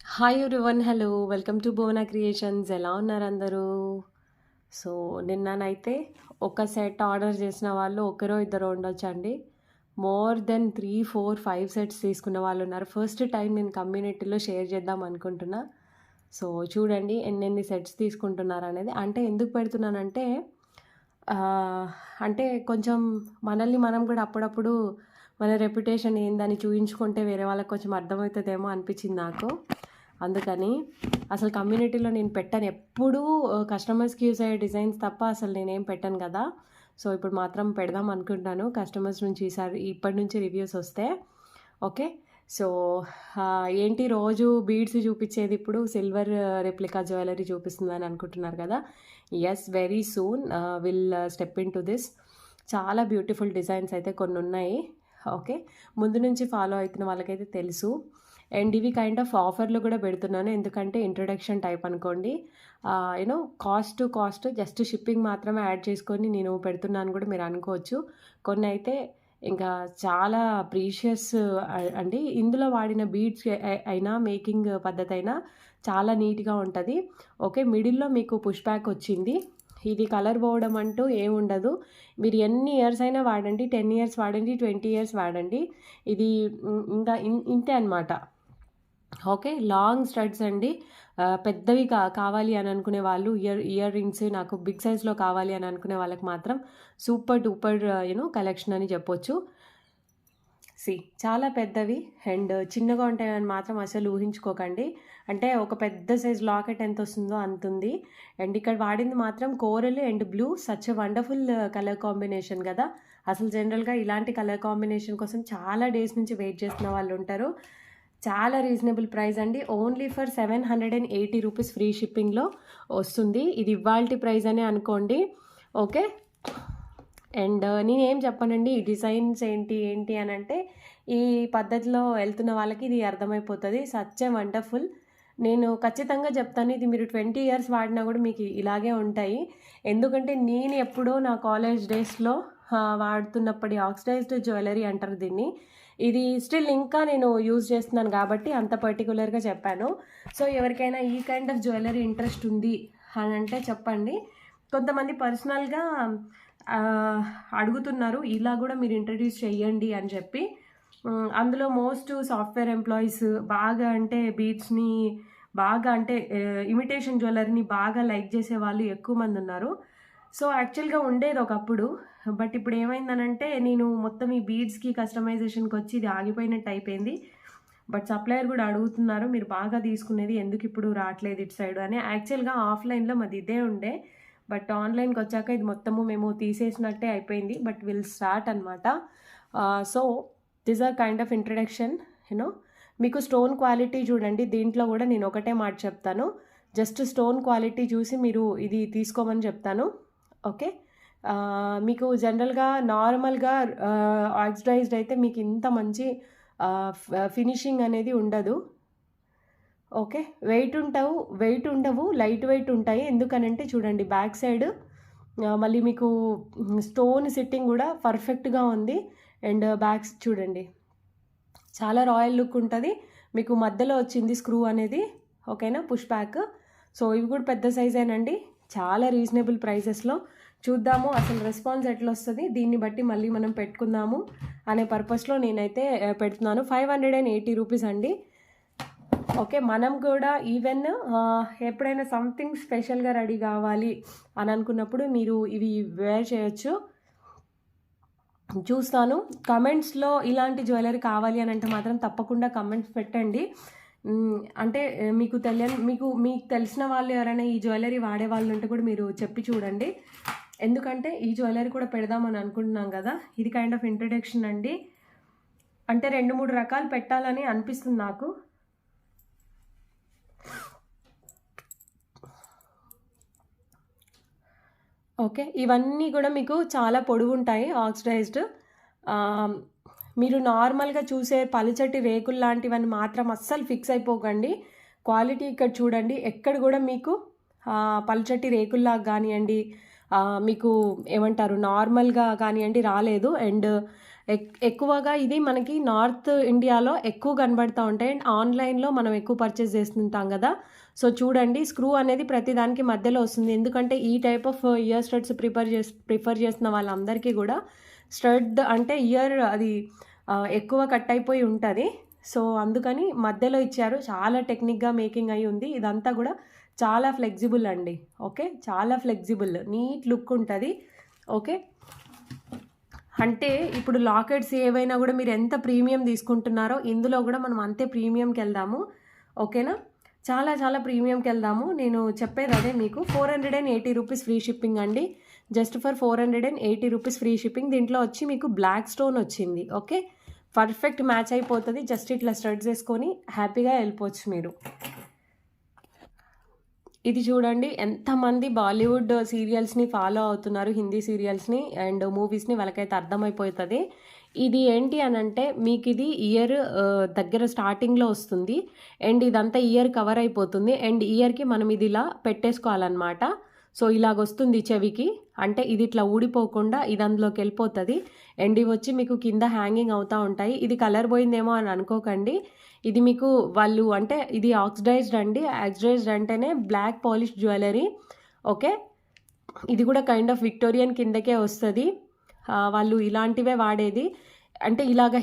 Hi everyone. Hello, welcome to Bhuvana creations. ఎలా ఉన్నారు అందరూ? సో నిన్ననైతే ఒక సెట్ ఆర్డర్ చేసిన వాళ్ళు ఒకరో ఇద్దరో ఉండొచ్చండి. మోర్ దెన్ 3, 4, 5 సెట్స్ తీసుకున్న వాళ్ళు ఉన్నారు. ఫస్ట్ టైం నేను కమ్యూనిటీలో షేర్ చేద్దాం అనుకుంటున్నా. సో చూడండి ఎన్నెన్ని సెట్స్ తీసుకుంటున్నారు అనేది. అంటే ఎందుకు పెడుతున్నానంటే అంటే కొంచెం మనల్ని మనం కూడా అప్పుడప్పుడు మన రెప్యుటేషన్ ఏందని చూయించుకుంటే వేరే వాళ్ళకి కొంచెం అర్థమవుతుందేమో అనిపించింది నాకు. అందుకని అసలు కమ్యూనిటీలో నేను పెట్టను ఎప్పుడూ. కస్టమర్స్కి యూస్ అయ్యే డిజైన్స్ తప్ప అసలు నేనేం పెట్టను కదా. సో ఇప్పుడు మాత్రం పెడదాం అనుకుంటున్నాను. కస్టమర్స్ నుంచి ఇప్పటి నుంచి రివ్యూస్ వస్తే ఓకే. సో ఏంటి రోజు బీడ్స్ చూపించేది ఇప్పుడు సిల్వర్ రెప్లికా జ్యువెలరీ చూపిస్తుందని అనుకుంటున్నారు కదా. Yes, very soon will step in to this. చాలా బ్యూటిఫుల్ డిజైన్స్ అయితే కొన్ని ఉన్నాయి. ఓకే, ముందు నుంచి ఫాలో అవుతున్న వాళ్ళకైతే తెలుసు. అండ్ ఇవి కైండ్ ఆఫ్ ఆఫర్లు కూడా పెడుతున్నాను, ఎందుకంటే ఇంట్రొడక్షన్ టైప్ అనుకోండి. యూనో కాస్ట్ జస్ట్ షిప్పింగ్ మాత్రమే యాడ్ చేసుకొని నేను పెడుతున్నాను కూడా మీరు అనుకోవచ్చు. కొన్ని అయితే ఇంకా చాలా ప్రీషియస్ అండి. ఇందులో వాడిన బీడ్స్ అయినా మేకింగ్ పద్ధతి అయినా చాలా నీట్గా ఉంటుంది. ఓకే, మిడిల్లో మీకు పుష్ బ్యాక్ వచ్చింది. ఇది కలర్ పోవడం అంటూ ఏముండదు. మీరు ఎన్ని ఇయర్స్ అయినా వాడండి, 10 ఇయర్స్ వాడండి, 20 ఇయర్స్ వాడండి. ఇది ఇంకా ఇంతే అనమాట. ఓకే, లాంగ్ స్టడ్స్ అండి. పెద్దవి కావాలి అని అనుకునే వాళ్ళు, ఇయర్ రింగ్స్ నాకు బిగ్ సైజ్లో కావాలి అని అనుకునే వాళ్ళకి మాత్రం సూపర్ డూపర్ కలెక్షన్ అని చెప్పొచ్చు. చాలా పెద్దవి అండ్ చిన్నగా ఉంటాయని మాత్రం అసలు ఊహించుకోకండి. అంటే ఒక పెద్ద సైజ్ లాకెట్ ఎంత వస్తుందో అంతుంది. అండ్ ఇక్కడ వాడింది మాత్రం coral and blue. Such wonderful colour combination కదా. అసలు జనరల్గా ఇలాంటి కలర్ కాంబినేషన్ కోసం చాలా డేస్ నుంచి వెయిట్ చేస్తున్న వాళ్ళు ఉంటారు. చాలా రీజనబుల్ ప్రైస్ అండి. ఓన్లీ ఫర్ 780 రూపీస్ ఫ్రీ షిప్పింగ్లో వస్తుంది. ఇది ఇవాల్టి ప్రైస్ అనే అనుకోండి. ఓకే, అండ్ నేనేం చెప్పానండి ఈ డిజైన్స్ ఏంటి అని అంటే, ఈ పద్ధతిలో వెళ్తున్న వాళ్ళకి ఇది అర్థమైపోతుంది. Such a wonderful. నేను ఖచ్చితంగా చెప్తాను, ఇది మీరు 20 ఇయర్స్ వాడినా కూడా మీకు ఇలాగే ఉంటాయి. ఎందుకంటే నేను ఎప్పుడో నా కాలేజ్ డేస్లో వాడుతున్నప్పటి ఆక్సిడైజ్డ్ జ్యువెలరీ అంటారు దీన్ని. ఇది స్టిల్ ఇంకా నేను యూజ్ చేస్తున్నాను కాబట్టి అంత పర్టికులర్గా చెప్పాను. సో ఎవరికైనా ఈ కైండ్ ఆఫ్ జ్యువెలరీ ఇంట్రెస్ట్ ఉంది అని అంటే చెప్పండి. కొంతమంది పర్సనల్గా అడుగుతున్నారు ఇలా కూడా మీరు ఇంట్రడ్యూస్ చేయండి అని చెప్పి. అందులో మోస్ట్ సాఫ్ట్వేర్ ఎంప్లాయీస్ బాగా అంటే బీట్స్ని బాగా అంటే ఇమిటేషన్ జ్యువెలరీని బాగా లైక్ చేసే వాళ్ళు ఎక్కువ మంది ఉన్నారు. సో యాక్చువల్గా ఉండేది ఒకప్పుడు, బట్ ఇప్పుడు ఏమైందనంటే నేను మొత్తం ఈ బీడ్స్కి కస్టమైజేషన్కి వచ్చి ఇది ఆగిపోయినట్టు అయిపోయింది. బట్ సప్లయర్ కూడా అడుగుతున్నారు మీరు బాగా తీసుకునేది ఎందుకు ఇప్పుడు రావట్లేదు ఇటు సైడ్ అని. యాక్చువల్గా ఆఫ్లైన్లో మాది ఇదే ఉండే, బట్ ఆన్లైన్కి వచ్చాక ఇది మొత్తము మేము తీసేసినట్టే అయిపోయింది. బట్ విల్ స్టార్ట్ అనమాట. So this are kind of introduction. You know మీకు స్టోన్ క్వాలిటీ చూడండి. దీంట్లో కూడా నేను ఒకటే మాట చెప్తాను, జస్ట్ స్టోన్ క్వాలిటీ చూసి మీరు ఇది తీసుకోమని చెప్తాను. ఓకే, మీకు జనరల్గా నార్మల్గా ఆక్సిడైజ్డ్ అయితే మీకు ఇంత మంచి ఫినిషింగ్ అనేది ఉండదు. ఓకే, వెయిట్ ఉండవు, లైట్ వెయిట్ ఉంటాయి. ఎందుకనంటే చూడండి బ్యాక్ సైడ్ మళ్ళీ మీకు స్టోన్ సిట్టింగ్ కూడా పర్ఫెక్ట్గా ఉంది. అండ్ బ్యాక్స్ చూడండి చాలా రాయల్ లుక్ ఉంటుంది. మీకు మధ్యలో వచ్చింది స్క్రూ అనేది. ఓకేనా, పుష్ బ్యాక్. సో ఇవి కూడా పెద్ద సైజేనండి, చాలా రీజనబుల్ ప్రైసెస్లో. చూద్దాము అసలు రెస్పాన్స్ ఎట్లా వస్తుంది, దీన్ని బట్టి మళ్ళీ మనం పెట్టుకుందాము అనే పర్పస్లో నేనైతే పెడుతున్నాను. 580 రూపీస్ అండి. ఓకే, మనం కూడా ఈవెన్ ఎప్పుడైనా సంథింగ్ స్పెషల్గా రెడీ కావాలి అని అనుకున్నప్పుడు మీరు ఇవి వేర్ చేయొచ్చు. చూస్తాను కమెంట్స్లో ఇలాంటి జ్యువెలరీ కావాలి అని అంటే మాత్రం తప్పకుండా కమెంట్స్ పెట్టండి. అంటే మీకు తెలిసిన వాళ్ళు ఎవరైనా ఈ జ్యువెలరీ వాడే వాళ్ళు ఉంటే కూడా మీరు చెప్పి చూడండి. ఎందుకంటే ఈ జ్యువెలరీ కూడా పెడదామని అనుకుంటున్నాం కదా. ఇది కైండ్ ఆఫ్ ఇంట్రడక్షన్ అండి. అంటే 2-3 రకాలు పెట్టాలని అనిపిస్తుంది నాకు. ఓకే, ఇవన్నీ కూడా మీకు చాలా పొడవు ఉంటాయి ఆక్సిడైజ్డ్. మీరు నార్మల్గా చూసే పలుచటి రేకులు లాంటివన్నీ మాత్రం అస్సలు ఫిక్స్ అయిపోకండి. క్వాలిటీ ఇక్కడ చూడండి, ఎక్కడ కూడా మీకు పలుచటి రేకుల్లాగా కానివ్వండి, మీకు ఏమంటారు నార్మల్గా కానివ్వండి రాలేదు. అండ్ ఎక్కువగా ఇది మనకి నార్త్ ఇండియాలో ఎక్కువ కనబడతా ఉంటాయి అండ్ ఆన్లైన్లో మనం ఎక్కువ పర్చేస్ చేస్తుంటాం కదా. సో చూడండి, స్క్రూ అనేది ప్రతి దానికి మధ్యలో వస్తుంది. ఎందుకంటే ఈ type of year studs prefer చేస్తున్న వాళ్ళందరికీ కూడా స్టడ్ అంటే ఇయర్ అది ఎక్కువ కట్ అయిపోయి ఉంటుంది. సో అందుకని మధ్యలో ఇచ్చారు. చాలా టెక్నిక్గా మేకింగ్ అయి ఉంది. ఇదంతా కూడా చాలా ఫ్లెక్సిబుల్ అండి. ఓకే, చాలా ఫ్లెక్సిబుల్, నీట్ లుక్ ఉంటుంది. ఓకే, అంటే ఇప్పుడు లాకెట్స్ ఏవైనా కూడా మీరు ఎంత ప్రీమియం తీసుకుంటున్నారో ఇందులో కూడా మనం అంతే ప్రీమియంకి వెళ్దాము. ఓకేనా, చాలా చాలా ప్రీమియంకి వెళ్దాము. నేను చెప్పేది అదే మీకు. 480 రూపీస్ ఫ్రీ షిప్పింగ్ అండి. Just for 480 rupees free shipping. దీంట్లో వచ్చి మీకు బ్లాక్ స్టోన్ వచ్చింది. ఓకే, పర్ఫెక్ట్ మ్యాచ్ అయిపోతుంది. జస్ట్ ఇట్లా స్టడ్స్ వేసుకొని హ్యాపీగా వెళ్ళిపోవచ్చు మీరు. ఇది చూడండి, ఎంతమంది బాలీవుడ్ సీరియల్స్ని ఫాలో అవుతున్నారు, హిందీ సీరియల్స్ని అండ్ మూవీస్ని, వాళ్ళకైతే అర్థమైపోతుంది. ఇది ఏంటి అని అంటే మీకు ఇది ఇయర్ దగ్గర స్టార్టింగ్లో వస్తుంది అండ్ ఇదంతా ఇయర్ కవర్ అయిపోతుంది అండ్ ఇయర్కి మనం ఇది ఇలా పెట్టేసుకోవాలన్నమాట. సో ఇలాగొస్తుంది చెవికి, అంటే ఇది ఇట్లా ఊడిపోకుండా ఇది అందులోకి వెళ్ళిపోతుంది అండ్ ఇవి వచ్చి మీకు కింద హ్యాంగింగ్ అవుతూ ఉంటాయి. ఇది కలర్ పోయిందేమో అని అనుకోకండి. ఇది మీకు వాళ్ళు అంటే ఇది ఆక్సిడైజ్డ్ అండి. ఆక్సిడైజ్డ్ అంటేనే బ్లాక్ పాలిష్ జ్యువెలరీ. ఓకే, ఇది కూడా కైండ్ ఆఫ్ విక్టోరియన్ కిందకే వస్తుంది. వాళ్ళు ఇలాంటివే వాడేది. అంటే ఇలాగ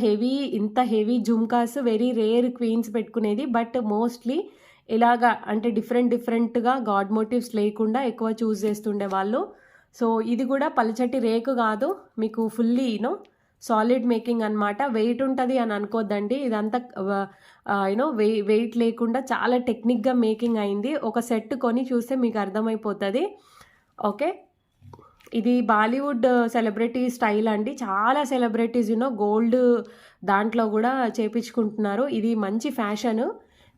ఇంత heavy jhumkas very rare queens పెట్టుకునేది. బట్ మోస్ట్లీ ఇలాగా అంటే డిఫరెంట్గా గాడ్ మోటివ్స్ లేకుండా ఎక్కువ చూస్ చేస్తుండే వాళ్ళు. సో ఇది కూడా పలచటి రేకు కాదు, మీకు ఫుల్లీ సాలిడ్ మేకింగ్ అనమాట. వెయిట్ ఉంటుంది అని అనుకోద్దండి. ఇదంతా వెయిట్ లేకుండా చాలా టెక్నిక్గా మేకింగ్ అయింది. ఒక సెట్ కొని చూస్తే మీకు అర్థమైపోతుంది. ఓకే, ఇది బాలీవుడ్ సెలబ్రిటీ స్టైల్ అండి. చాలా సెలబ్రిటీస్ గోల్డ్ దాంట్లో కూడా చేపించుకుంటున్నారు. ఇది మంచి fashion.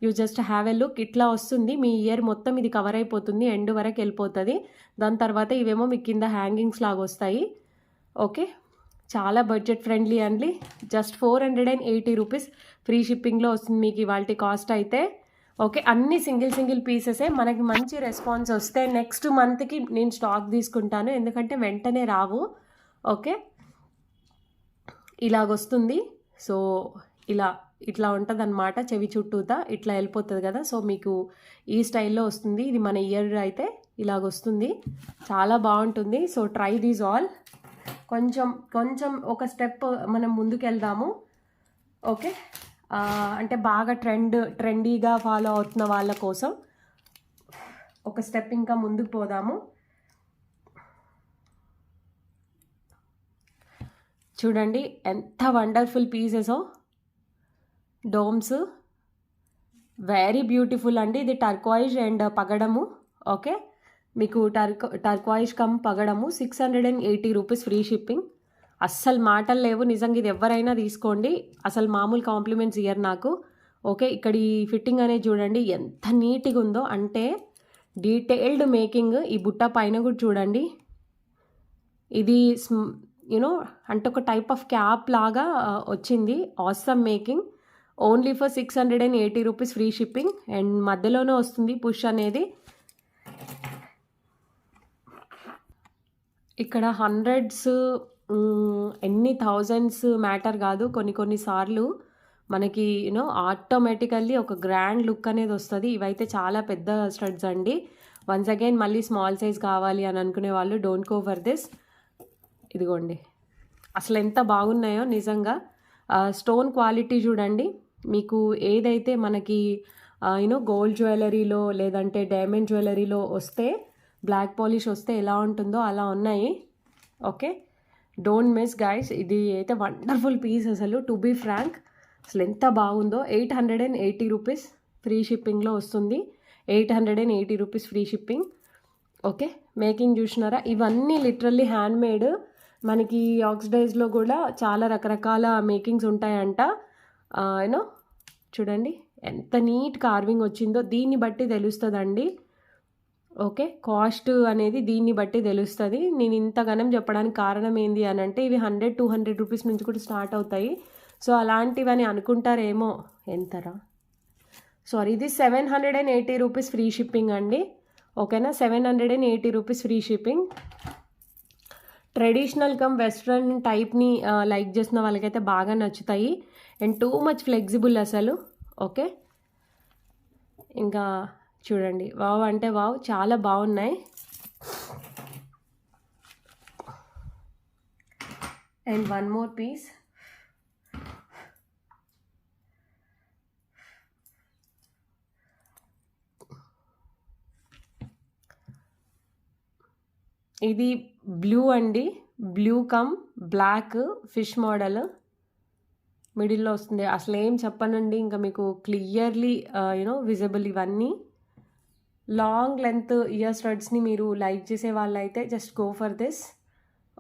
You just have a look. ఇట్లా వస్తుంది, మీ ఇయర్ మొత్తం ఇది కవర్ అయిపోతుంది, ఎండ్ వరకు వెళ్ళిపోతుంది. దాని తర్వాత ఇవేమో మీకు కింద హ్యాంగింగ్స్ లాగా వస్తాయి. ఓకే, చాలా బడ్జెట్ ఫ్రెండ్లీ అండి. జస్ట్ 480 రూపీస్ ఫ్రీ షిప్పింగ్లో వస్తుంది మీకు ఇవాళ కాస్ట్ అయితే. ఓకే, అన్ని సింగిల్ పీసెసే. మనకి మంచి రెస్పాన్స్ వస్తే నెక్స్ట్ మంత్కి నేను స్టాక్ తీసుకుంటాను, ఎందుకంటే వెంటనే రావు. ఓకే, ఇలాగొస్తుంది. సో ఇట్లా ఉంటుంది అనమాట. చెవి చుట్టూతా ఇట్లా వెళ్ళిపోతుంది కదా. సో మీకు ఈ స్టైల్లో వస్తుంది. ఇది మన ఇయర్ అయితే ఇలాగొస్తుంది, చాలా బాగుంటుంది. So try these all. కొంచెం ఒక స్టెప్ మనం ముందుకు వెళ్దాము. ఓకే, అంటే బాగా ట్రెండీగా ఫాలో అవుతున్న వాళ్ళ కోసం ఒక స్టెప్ ఇంకా ముందుకు పోదాము. చూడండి ఎంత వండర్ఫుల్ పీసెసో. డోమ్స్ వెరీ బ్యూటిఫుల్ అండి. ఇది టర్క్వాయిజ్ అండ్ పగడము. ఓకే, మీకు టర్క్వాయిజ్ కమ్ పగడము 680 రూపీస్ ఫ్రీ షిప్పింగ్. అస్సలు మాటలు లేవు నిజంగా. ఇది ఎవరైనా తీసుకోండి, అసలు మామూలు కాంప్లిమెంట్స్ ఇయ్యరు నాకు. ఓకే, ఇక్కడ ఈ ఫిట్టింగ్ అనేది చూడండి ఎంత నీట్గా ఉందో, అంటే డీటెయిల్డ్ మేకింగ్. ఈ బుట్ట పైన కూడా చూడండి, ఇది అంటే ఒక టైప్ ఆఫ్ క్యాప్ లాగా వచ్చింది. Awesome making. Only for 680 rupees free shipping and మధ్యలోనే వస్తుంది పుష్ అనేది. ఇక్కడ హండ్రెడ్స్ ఎన్ని థౌజండ్స్ మ్యాటర్ కాదు. కొన్నిసార్లు మనకి ఆటోమేటికల్లీ ఒక గ్రాండ్ లుక్ అనేది వస్తుంది. ఇవైతే చాలా పెద్ద స్టడ్స్ అండి. వన్స్ అగైన్ మళ్ళీ స్మాల్ సైజ్ కావాలి అని అనుకునే వాళ్ళు డోంట్ గో ఫర్ దిస్. ఇదిగోండి, అసలు ఎంత బాగున్నాయో నిజంగా. స్టోన్ క్వాలిటీ చూడండి. మీకు ఏదైతే మనకి గోల్డ్ జ్యువెలరీలో లేదంటే డైమండ్ జ్యువెలరీలో వస్తే బ్లాక్ పాలిష్ వస్తే ఎలా ఉంటుందో అలా ఉన్నాయి. Okay, don't miss guys. ఇది అయితే వండర్ఫుల్ పీస్ అసలు. టు బీ ఫ్రాంక్, అసలు ఎంత బాగుందో. 880 రూపీస్ ఫ్రీ షిప్పింగ్లో వస్తుంది. 880 rupees free shipping. Okay, making చూసినారా? ఇవన్నీ లిటరల్లీ హ్యాండ్ మేడ్. మనకి ఆక్సిడైజ్లో కూడా చాలా రకరకాల మేకింగ్స్ ఉంటాయంట. చూడండి ఎంత నీట్ కార్వింగ్ వచ్చిందో. దీన్ని బట్టి తెలుస్తుందండి. ఓకే, కాస్ట్ అనేది దీన్ని బట్టి తెలుస్తుంది. నేను ఇంతగానం చెప్పడానికి కారణం ఏంది అని అంటే ఇవి 100-200 రూపీస్ నుంచి కూడా స్టార్ట్ అవుతాయి. సో అలాంటివని అనుకుంటారేమో. ఎంతరా? సారీ, ఇది 780 రూపీస్ ఫ్రీ షిప్పింగ్ అండి. ఓకేనా, 780 rupees free shipping. Traditional cum western టైప్ని లైక్ చేసిన వాళ్ళకైతే బాగా నచ్చుతాయి. అండ్ టూ మచ్ ఫ్లెక్సిబుల్ అసలు. ఓకే, ఇంకా చూడండి, వావ్ అంటే వావ్, చాలా బాగున్నాయి. And one more piece. ఇది బ్లూ అండి, blue cum black fish model మిడిల్లో వస్తుంది. అసలు ఏం చెప్పనండి, ఇంకా మీకు క్లియర్లీ విజిబుల్. ఇవన్నీ లాంగ్ లెంత్ ఇయర్ స్టడ్స్ని మీరు లైక్ చేసే వాళ్ళైతే just go for this.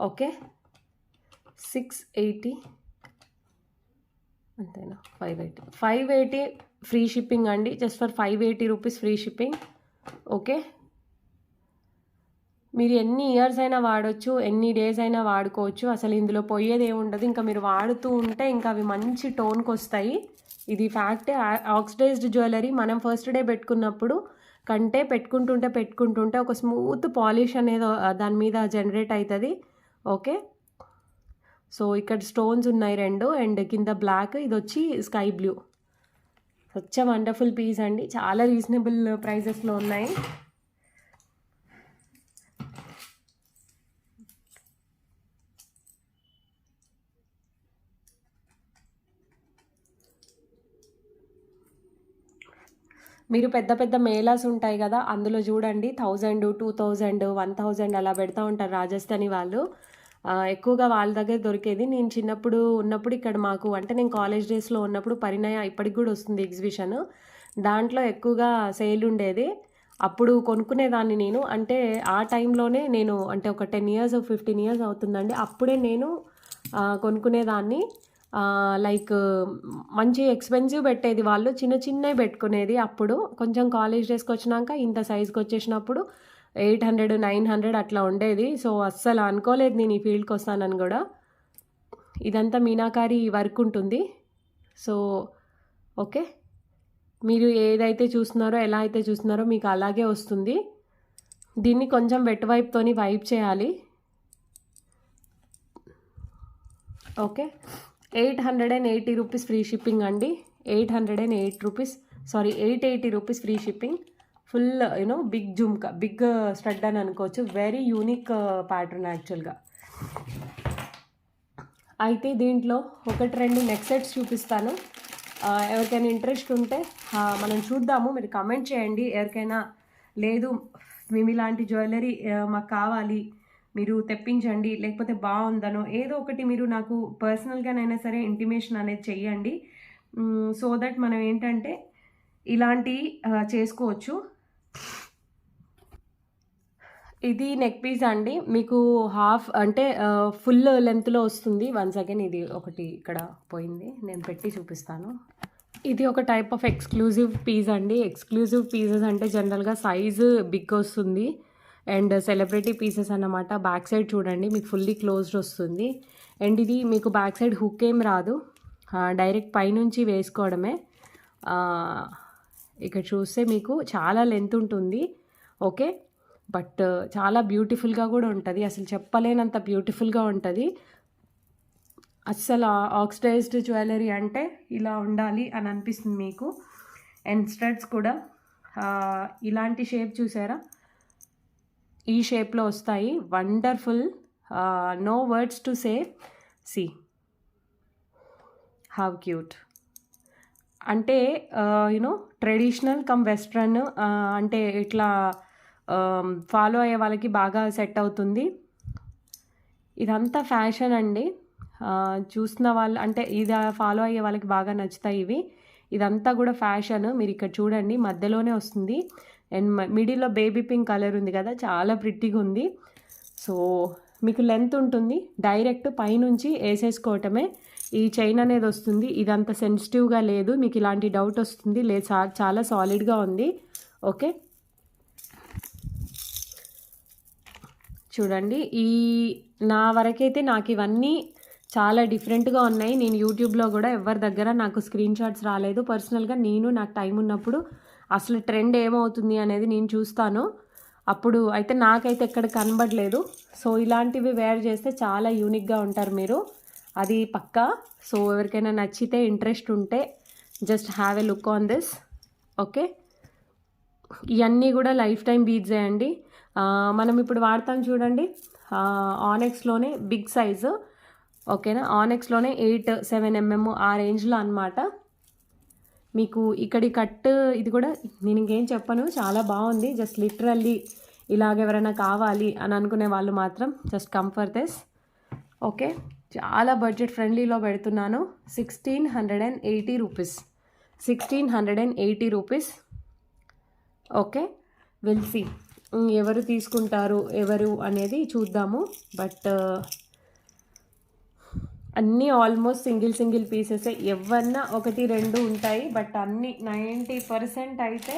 Okay, 680 అంతేనా, 580 ఫ్రీ షిప్పింగ్ అండి. Just for 580 rupees free shipping. Okay, మీరు ఎన్ని ఇయర్స్ అయినా వాడచ్చు, ఎన్ని డేస్ అయినా వాడుకోవచ్చు. అసలు ఇందులో పోయేది ఏముండదు. ఇంకా మీరు వాడుతూ ఉంటే ఇంకా అవి మంచి టోన్కి వస్తాయి. ఇది ఫ్యాక్ట్. ఆక్సిడైజ్డ్ జ్యువెలరీ మనం ఫస్ట్ డే పెట్టుకున్నప్పుడు కంటే పెట్టుకుంటుంటే ఒక స్మూత్ పాలిష్ అనేది దాని మీద జనరేట్ అవుతుంది. ఓకే, సో ఇక్కడ స్టోన్స్ ఉన్నాయి 2 అండ్ కింద బ్లాక్, ఇది వచ్చి sky blue. Such wonderful piece అండి, చాలా రీజనబుల్ ప్రైజెస్లో ఉన్నాయి. మీరు పెద్ద పెద్ద మేళాస్ ఉంటాయి కదా, అందులో చూడండి 1000, 2000, 1000 అలా పెడతా ఉంటారు రాజస్థానీ వాళ్ళు. ఎక్కువగా వాళ్ళ దగ్గర దొరికేది. నేను చిన్నప్పుడు ఉన్నప్పుడు ఇక్కడ మాకు, అంటే నేను కాలేజ్ డేస్లో ఉన్నప్పుడు పరిణయ ఇప్పటికి కూడా వస్తుంది ఎగ్జిబిషన్, దాంట్లో ఎక్కువగా సేల్ ఉండేది. అప్పుడు కొనుక్కునేదాన్ని నేను. అంటే ఆ టైంలోనే నేను, అంటే ఒక 10 years 15 years అవుతుందండి, అప్పుడే నేను కొనుక్కునేదాన్ని. లైక్ మంచి ఎక్స్పెన్సివ్ పెట్టేది వాళ్ళు, చిన్నవి పెట్టుకునేది. అప్పుడు కొంచెం కాలేజ్ డేస్కి వచ్చినాక ఇంత సైజ్కి వచ్చేసినప్పుడు 800, 900 అట్లా ఉండేది. సో అస్సలు అనుకోలేదు నేను ఈ ఫీల్డ్కి వస్తానని కూడా. ఇదంతా మీనాకారి వర్క్ ఉంటుంది. సో ఓకే, మీరు ఏదైతే చూస్తున్నారో, ఎలా అయితే చూస్తున్నారో మీకు అలాగే వస్తుంది. దీన్ని కొంచెం వెట్ వైప్తోని వైప్ చేయాలి. ఓకే, 880 రూపీస్ ఫ్రీ షిప్పింగ్ అండి. 808 rupees, sorry 880 rupees free shipping. Full big jhumka, big stud అని అనుకోవచ్చు. వెరీ యూనిక్ ప్యాటర్న్ యాక్చువల్గా. అయితే దీంట్లో 1-2 నెక్ సెట్స్ చూపిస్తాను. ఎవరికైనా ఇంట్రెస్ట్ ఉంటే మనం చూద్దాము. మీరు కమెంట్ చేయండి. ఎవరికైనా లేదు మేము ఇలాంటి జ్యువెలరీ మాకు కావాలి, మీరు తెప్పించండి, లేకపోతే బాగుందనో ఏదో ఒకటి మీరు నాకు పర్సనల్గానైనా సరే ఇంటిమేషన్ అనేది చెయ్యండి. సో దట్ మనం ఏంటంటే ఇలాంటివి చేసుకోవచ్చు. ఇది నెక్ పీస్ అండి, మీకు హాఫ్ అంటే ఫుల్ లెంత్లో వస్తుంది. వన్స్ అగైన్ ఇది ఒకటి ఇక్కడ పోయింది, నేను పెట్టి చూపిస్తాను. ఇది ఒక టైప్ ఆఫ్ ఎక్స్క్లూజివ్ పీస్ అండి. ఎక్స్క్లూజివ్ పీసెస్ అంటే జనరల్గా సైజు బిగ్ వస్తుంది అండ్ సెలబ్రిటీ పీసెస్ అన్నమాట. బ్యాక్ సైడ్ చూడండి మీకు ఫుల్లీ క్లోజ్డ్ వస్తుంది. అండ్ ఇది మీకు బ్యాక్ సైడ్ హుక్ ఏం రాదు, డైరెక్ట్ పైనుంచి వేసుకోవడమే. ఇక్కడ చూస్తే మీకు చాలా లెంత్ ఉంటుంది. ఓకే, బట్ చాలా బ్యూటిఫుల్గా కూడా ఉంటుంది. అసలు చెప్పలేనంత బ్యూటిఫుల్గా ఉంటుంది. అస్సలు ఆక్సిడైజ్డ్ జ్యువెలరీ అంటే ఇలా ఉండాలి అని అనిపిస్తుంది మీకు. అండ్ స్టడ్స్ కూడా ఇలాంటి షేప్ చూసారా, ఈ షేప్లో వస్తాయి. Wonderful, no words to say. See how cute. అంటే ట్రెడిషనల్ కమ్ వెస్ట్రన్, అంటే ఇట్లా ఫాలో అయ్యే వాళ్ళకి బాగా సెట్ అవుతుంది. ఇదంతా ఫ్యాషన్ అండి. చూస్తున్న వాళ్ళు అంటే ఇది ఫాలో అయ్యే వాళ్ళకి బాగా నచ్చుతాయి ఇవి. ఇదంతా కూడా ఫ్యాషన్. మీరు ఇక్కడ చూడండి మధ్యలోనే వస్తుంది అండ్ మిడిల్లో బేబీ పింక్ కలర్ ఉంది కదా, చాలా ప్రిట్టిగా ఉంది. సో మీకు లెంత్ ఉంటుంది, డైరెక్ట్ పైనుంచి వేసేసుకోవటమే. ఈ చైన్ అనేది వస్తుంది. ఇదంత సెన్సిటివ్గా లేదు, మీకు ఇలాంటి డౌట్ వస్తుంది. లేదు, చాలా సాలిడ్గా ఉంది. ఓకే, చూడండి. నా వరకైతే నాకు ఇవన్నీ చాలా డిఫరెంట్గా ఉన్నాయి. నేను యూట్యూబ్లో కూడా ఎవరి దగ్గర నాకు స్క్రీన్ షాట్స్ రాలేదు. పర్సనల్గా నాకు టైం ఉన్నప్పుడు అసలు ట్రెండ్ ఏమవుతుంది అనేది నేను చూస్తాను. అప్పుడు అయితే నాకైతే ఎక్కడ కనబడలేదు. సో ఇలాంటివి వేర్ చేస్తే చాలా యూనిక్గా ఉంటారు మీరు, అది పక్కా. సో ఎవరికైనా నచ్చితే ఇంట్రెస్ట్ ఉంటే just have a look on this. Okay, ఇవన్నీ కూడా లైఫ్ టైం బీడ్సే అండి. మనం ఇప్పుడు వాడతాం చూడండి, ఆనెక్స్లోనే బిగ్ సైజు. ఓకేనా, ఆనెక్స్లోనే 8-7 mm ఆ రేంజ్లో అనమాట. మీకు ఇక్కడి కట్ ఇది కూడా నేను ఇంకేం చెప్పను, చాలా బాగుంది. జస్ట్ లిటరల్లీ ఇలాగ ఎవరైనా కావాలి అని అనుకునే వాళ్ళు మాత్రం just come for this. Okay, చాలా బడ్జెట్ ఫ్రెండ్లీలో పెడుతున్నాను. 1680 rupees, 1680 rupees. Okay, will see ఎవరు తీసుకుంటారు ఎవరు అనేది చూద్దాము. బట్ అన్నీ ఆల్మోస్ట్ సింగిల్ పీసెస్, ఎవరన్నా 1-2 ఉంటాయి, బట్ అన్నీ 90% అయితే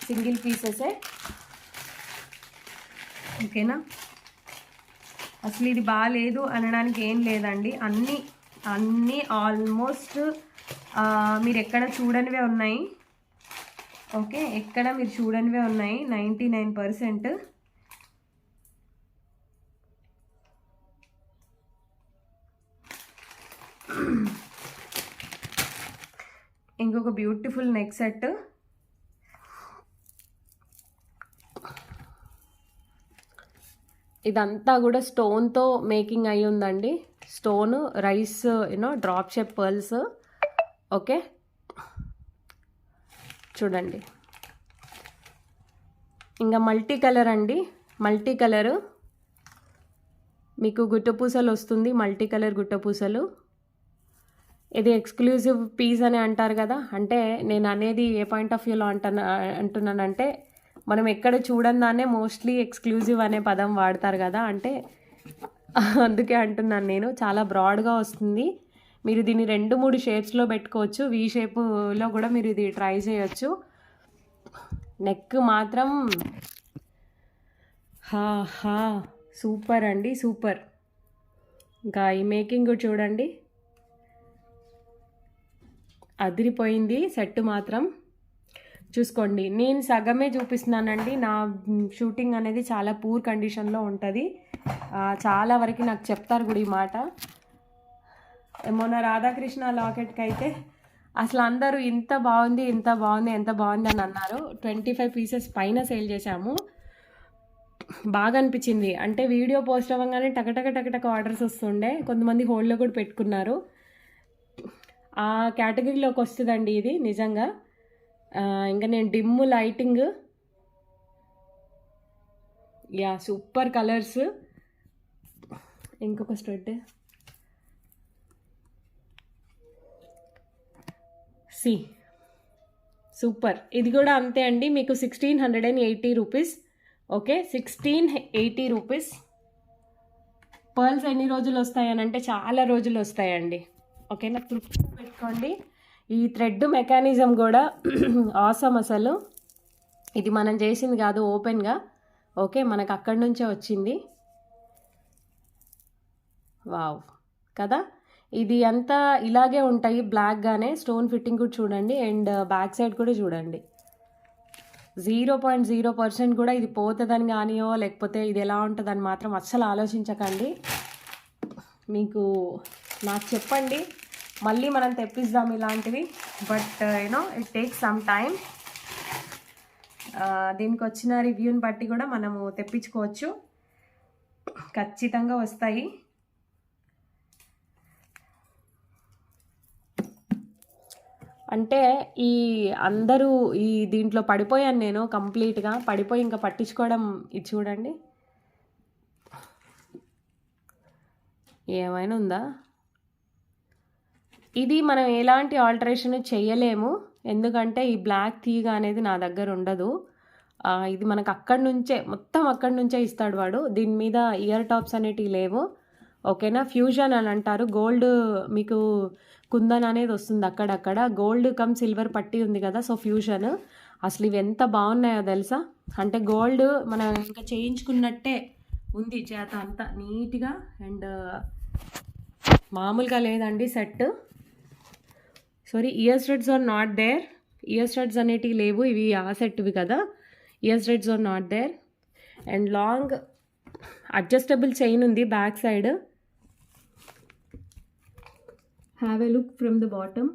సింగిల్ పీసెసే. ఓకేనా, అసలు ఇది బాగాలేదు అనడానికి ఏం లేదండి. అన్నీ ఆల్మోస్ట్ మీరు ఎక్కడ చూడనివే ఉన్నాయి. ఓకే, ఎక్కడ మీరు చూడనివే ఉన్నాయి 99%. ఇంకొక బ్యూటిఫుల్ నెక్ సెట్. ఇదంతా కూడా స్టోన్తో మేకింగ్ అయి ఉందండి. Stone rice drop shape pearls. Okay, చూడండి. ఇంకా మల్టీ కలర్ అండి, మల్టీ కలరు మీకు గుట్టపూసలు వస్తుంది, మల్టీ కలర్ గుట్టపూసలు. ఇది ఎక్స్క్లూజివ్ పీస్ అని అంటారు కదా, అంటే నేను అనేది ఏ పాయింట్ ఆఫ్ వ్యూలో అంటున్నానంటే, మనం ఎక్కడ చూడందానే మోస్ట్లీ ఎక్స్క్లూజివ్ అనే పదం వాడతారు కదా, అంటే అందుకే అంటున్నాను నేను. చాలా బ్రాడ్గా వస్తుంది, మీరు దీన్ని 2-3 షేప్స్లో పెట్టుకోవచ్చు. వీ షేప్లో కూడా మీరు ఇది ట్రై చేయొచ్చు. నెక్ మాత్రం సూపర్ అండి, సూపర్. ఇంకా ఈ మేకింగ్ చూడండి, అదిరిపోయింది సెట్ మాత్రం. చూసుకోండి, నేను సగమే చూపిస్తున్నానండి. నా షూటింగ్ అనేది చాలా పూర్ కండిషన్లో ఉంటుంది. చాలా వరకు నాకు చెప్తారు కూడా ఈ మాట. మొన్న రాధాకృష్ణ లాకెట్కి అయితే అసలు అందరూ ఇంత బాగుంది ఎంత బాగుంది అని అన్నారు. 25 పీసెస్ పైన సేల్ చేశాము. బాగా అనిపించింది. అంటే వీడియో పోస్ట్ అవ్వగానే టకటక ఆర్డర్స్ వస్తుండే, కొంతమంది హోల్డ్లో కూడా పెట్టుకున్నారు. ఆ కేటగిరీలోకి వస్తుందండి ఇది నిజంగా. ఇంకా నేను డిమ్ లైటింగ్, సూపర్ కలర్స్. ఇంకొక స్ట్రెడ్ సూపర్. ఇది కూడా అంతే అండి, మీకు 1680 రూపీస్. Okay, 1680 rupees. పర్ల్స్ ఎన్ని రోజులు వస్తాయనంటే చాలా రోజులు వస్తాయండి. ఓకేనా, తృప్తిగా పెట్టుకోండి. ఈ థ్రెడ్ మెకానిజం కూడా ఆసమ్ అసలు. ఇది మనం చేసింది కాదు ఓపెన్గా. ఓకే, మనకు అక్కడి నుంచే వచ్చింది. వావ్ కదా, ఇది అంతా ఇలాగే ఉంటాయి బ్లాక్గానే. స్టోన్ ఫిట్టింగ్ కూడా చూడండి, అండ్ బ్యాక్ సైడ్ కూడా చూడండి. 0.0% కూడా ఇది పోతుందని కానియో లేకపోతే ఇది ఎలా ఉంటుందని మాత్రం అస్సలు ఆలోచించకండి. మీకు నాకు చెప్పండి, మళ్ళీ మనం తెప్పిద్దాం ఇలాంటివి. But it takes some time. దీనికి వచ్చిన రివ్యూని బట్టి కూడా మనము తెప్పించుకోవచ్చు, ఖచ్చితంగా వస్తాయి. అంటే ఈ అందరూ ఈ దీంట్లో పడిపోయాను నేను, కంప్లీట్గా పడిపోయి ఇంకా పట్టించుకోవడం. ఇది చూడండి, ఏమైనా ఉందా? ఇది మనం ఎలాంటి ఆల్టరేషన్ చేయలేము, ఎందుకంటే ఈ బ్లాక్ తీగ అనేది నా దగ్గర ఉండదు. ఇది మనకు మొత్తం అక్కడి నుంచే ఇస్తాడు వాడు. దీని మీద ఇయర్ టాప్స్ అనేటివి లేవు. ఓకేనా, ఫ్యూజన్ అని అంటారు. గోల్డ్ మీకు కుందన్ అనేది వస్తుంది అక్కడక్కడ, గోల్డ్ కమ్ సిల్వర్ పట్టి ఉంది కదా, సో ఫ్యూజన్. అసలు ఇవి ఎంత బాగున్నాయో తెలుసా, అంటే గోల్డ్ మనం ఇంకా చేయించుకున్నట్టే ఉంది చేత అంతా నీట్గా. అండ్ మామూలుగా లేదండి set. Sorry, ear studs are not there. Ear studs అనేటివి లేవు, ఇవి ఆ సెట్వి కదా. Ear studs are not there. And long adjustable chain ఉంది back side. Have a look from the bottom.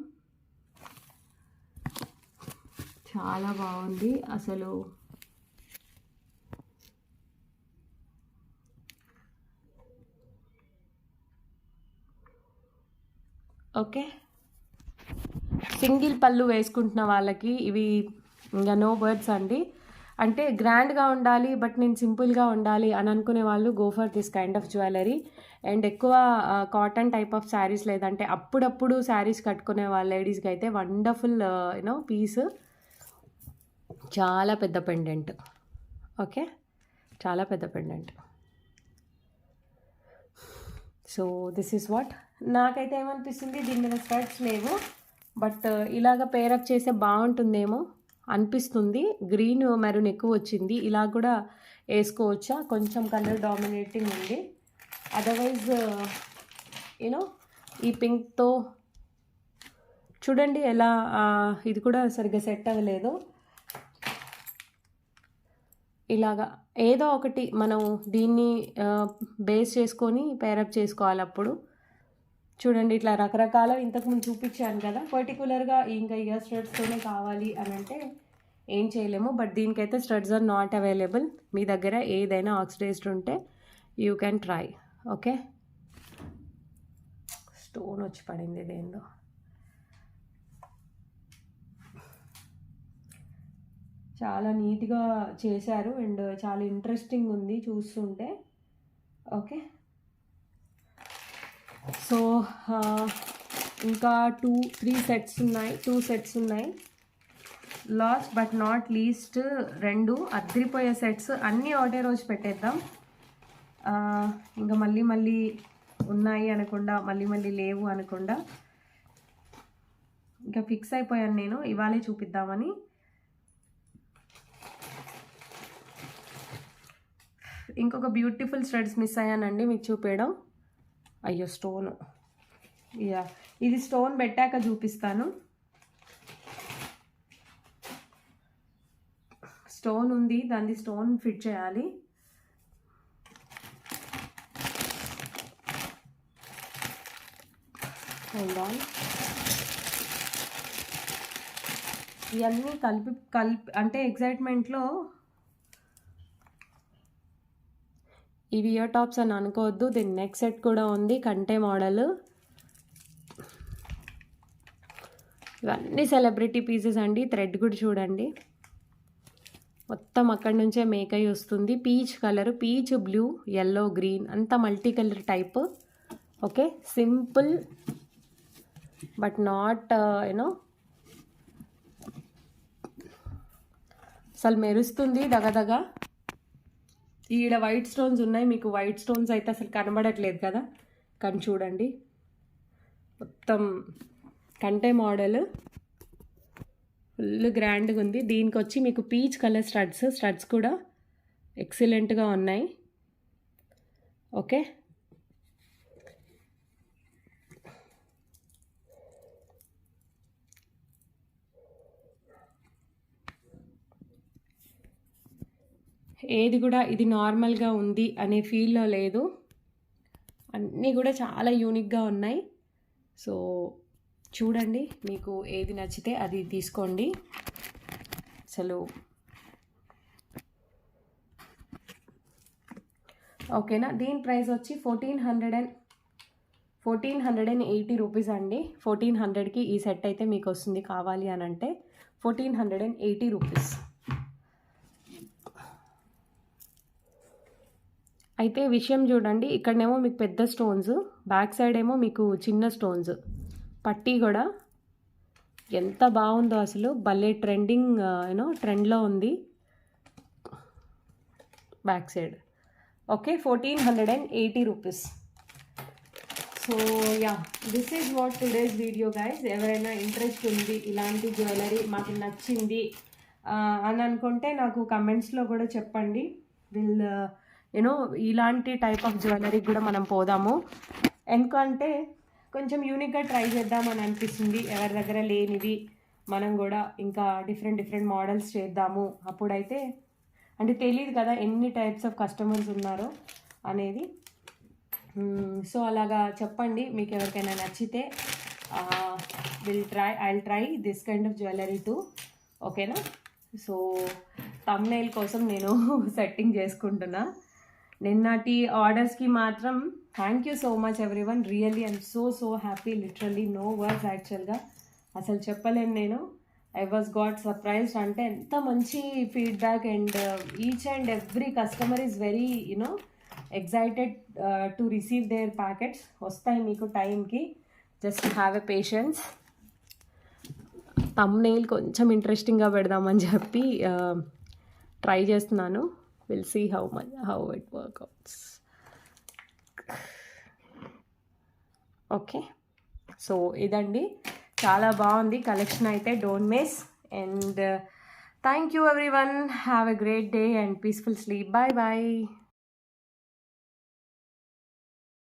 చాలా బాగుంది అసలు. ఓకే, సింగిల్ పళ్ళు వేసుకుంటున్న వాళ్ళకి ఇవి ఇంకా నో వర్డ్స్ అండి. అంటే గ్రాండ్గా ఉండాలి బట్ నేను సింపుల్గా ఉండాలి అని అనుకునే వాళ్ళు go for this kind of jewellery. And ఎక్కువ కాటన్ టైప్ ఆఫ్ శారీస్ లేదంటే అప్పుడప్పుడు శారీస్ కట్టుకునే వాళ్ళ లేడీస్కి అయితే వండర్ఫుల్ పీస్. చాలా పెద్ద పెండెంట్. ఓకే, చాలా పెద్ద pendant. So this is what. నాకైతే ఏమనిపిస్తుంది, దీని మీద స్టడ్స్ లేవు బట్ ఇలాగ పేరప్ చేస్తే బాగుంటుందేమో అనిపిస్తుంది. గ్రీన్ మెరూన్ ఎక్కువ వచ్చింది, ఇలా కూడా వేసుకోవచ్చా, కొంచెం కలర్ డామినేటింగ్ ఉంది. అదర్వైజ్ ఈ పింక్తో చూడండి ఎలా ఇది కూడా సరిగ్గా సెట్ అవ్వలేదు. ఇలాగా ఏదో ఒకటి మనం దీన్ని బేస్ చేసుకొని పేరప్ చేసుకోవాలి. అప్పుడు చూడండి ఇట్లా రకరకాల ఇంతకుముందు చూపించాను కదా, పర్టికులర్గా ఇంకా ఇయర్ స్టడ్స్తోనే కావాలి అని అంటే ఏం చేయలేము. బట్ దీనికైతే స్టడ్స్ ఆర్ నాట్ అవైలబుల్. మీ దగ్గర ఏదైనా ఆక్సిడైజ్డ్ ఉంటే you can try. Okay, stone వచ్చి పడింది ఇదేందో. చాలా నీట్గా చేశారు అండ్ చాలా ఇంట్రెస్టింగ్ ఉంది చూస్తుంటే. ఓకే, సో ఇంకా 2 సెట్స్ ఉన్నాయి. లాస్ట్ బట్ నాట్ లీస్ట్ 2 అద్రిపోయే సెట్స్ అన్నీ ఒకటే రోజు పెట్టేద్దాం. ఇంకా మళ్ళీ ఉన్నాయి అనకుండా మళ్ళీ లేవు అనకుండా ఇంకా ఫిక్స్ అయిపోయాను నేను ఇవాళే చూపిద్దామని. ఇంకొక బ్యూటిఫుల్ స్టడ్స్ మిస్ అయ్యానండి మీకు చూపించడం. అయ్యో స్టోను, యా ఇది స్టోన్ పెట్టాక చూపిస్తాను. స్టోన్ ఉంది, దాన్ని స్టోన్ ఫిట్ చేయాలి. ఇవన్నీ కలిపి అంటే ఎగ్జైట్మెంట్లో ఇవి ఇయర్ టాప్స్ అని అనుకోవద్దు. దీని నెక్ సెట్ కూడా ఉంది, కంటే మోడల్. ఇవన్నీ సెలబ్రిటీ పీసెస్ అండి. థ్రెడ్ కూడా చూడండి మొత్తం అక్కడి నుంచే మేక్ అయ్యి వస్తుంది. Peach colour, peach, blue, yellow, green అంతా multi colour type. Okay, simple but not అసలు మెరుస్తుంది దగదగ. ఈడ వైట్ స్టోన్స్ ఉన్నాయి, మీకు వైట్ స్టోన్స్ అయితే అసలు కనబడట్లేదు కదా, కానీ చూడండి మొత్తం కంటే మోడల్ ఫుల్ గ్రాండ్గా ఉంది. దీనికి వచ్చి మీకు పీచ్ కలర్ స్టడ్స్ కూడా ఎక్సలెంట్గా ఉన్నాయి. ఓకే, ఏది కూడా ఇది నార్మల్గా ఉంది అనే ఫీల్లో లేదు, అన్నీ కూడా చాలా యూనిక్గా ఉన్నాయి. సో చూడండి మీకు ఏది నచ్చితే అది తీసుకోండి. అసలు ఓకేనా. దీని ప్రైస్ వచ్చి 1480 రూపీస్ అండి. 1400కి ఈ సెట్ అయితే మీకు వస్తుంది. కావాలి అని అంటే 1480 రూపీస్. అయితే విషయం చూడండి, ఇక్కడనేమో మీకు పెద్ద స్టోన్స్, బ్యాక్ సైడ్ ఏమో మీకు చిన్న స్టోన్స్. పట్టీ కూడా ఎంత బాగుందో అసలు, భలే ట్రెండ్లో ఉంది back side. Okay, 1480 rupees. So yeah, this is what today's video guys. ఎవరైనా ఇంట్రెస్ట్ ఉంది ఇలాంటి జ్యువెలరీ మాకు నచ్చింది అని అనుకుంటే నాకు కమెంట్స్లో కూడా చెప్పండి. ఇలాంటి టైప్ ఆఫ్ జ్యువెలరీ కూడా మనం పోదాము. ఎందుకంటే కొంచెం యూనిక్గా ట్రై చేద్దామని అనిపిస్తుంది. ఎవరి దగ్గర లేనిది మనం కూడా ఇంకా డిఫరెంట్ మోడల్స్ చేద్దాము. అప్పుడైతే అంటే తెలియదు కదా ఎన్ని టైప్స్ ఆఫ్ కస్టమర్స్ ఉన్నారో అనేది. సో అలాగా చెప్పండి మీకు ఎవరికైనా నచ్చితే. I'll try this kind of jewellery too, ఓకేనా. సో థంబ్నెయిల్ కోసం నేను సెట్టింగ్ చేసుకుంటున్నా. నిన్నటి ఆర్డర్స్కి మాత్రం thank you so much everyone, really I'm so happy, literally no words యాక్చువల్గా, అసలు చెప్పలేను నేను. I was got surprised. అంటే ఎంత మంచి feedback, and each and every customer is very excited to receive their packets. వస్తాయి మీకు టైంకి, just have a patience. Thumbnail కొంచెం ఇంట్రెస్టింగ్గా పెడదామని చెప్పి ట్రై చేస్తున్నాను. Will see how it workouts. Okay, so ఇదండి, చాలా బాగుంది కలెక్షన్ అయితే, don't miss. And thank you everyone, have a great day and peaceful sleep. Bye bye.